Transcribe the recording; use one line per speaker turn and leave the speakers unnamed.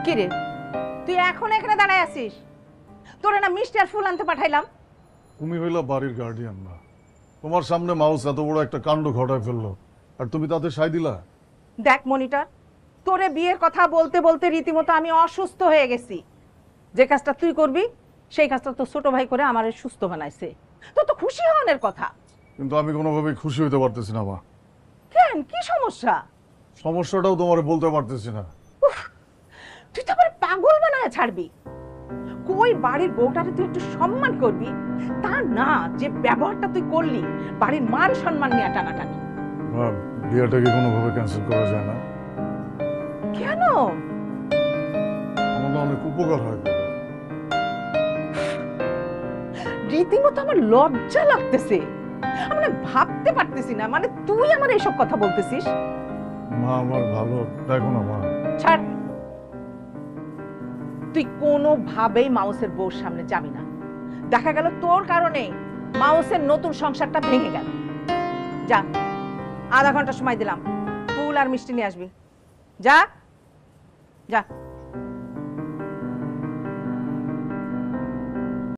কিরে তুই এখন এখানে দাঁড়ায় আছিস? তোরে না মিষ্টি আর ফুল আনতে পাঠাইলাম।
তুমি হইলা বাড়ির গার্ডিয়ান না, তোমার সামনে মাউস এত বড় একটা কাণ্ড ঘটায় ফেললো আর তুমি তাতে সায় দিলা?
দেখ মনিটর, তোরে বিয়ের কথা বলতে বলতে রীতিমতো আমি অসুস্থ হয়ে গেছি। যে কাজটা তুই করবি সেই কাজটা তো ছোট ভাই করে আমারে সুস্থ বানাইছে। তো তো খুশি হওয়ার কথা।
কিন্তু আমি কোনোভাবেই খুশি হইতে পারতেছি না মা।
কেন, কি সমস্যা?
সমস্যাটাও তোমার বলতে পারতেছি না।
তুই তো আবার পাগল বানায় ছাড়বি। কই বাড়ির বউটারে তুই একটু সম্মান করবি, তা না যে ব্যবহারটা তুই করলি বাড়ির মান সম্মান নিয়ে টানাটানি।
মা, বিয়েটাকে কোনোভাবে ক্যান্সেল করা যায় না?
কেন?
আমার না অনেক উপকার হয়।
রীতিমতো আমার লজ্জা লাগতেছে। আমরা ভাবতে পারতেছি না, মানে তুই আমার এইসব কথা বলতেছিস।
মা আমার ভালো দেখো না মা।
ছাড়, তুই কোনোভাবেই মাউসের বউর সামনে যাবি না। দেখা গেল তোর কারণে মাউসের নতুন সংসারটা ভেঙে গেল। যা, আধা ঘন্টা সময় দিলাম, ফুল আর মিষ্টি নিয়ে আসবি। যা যা।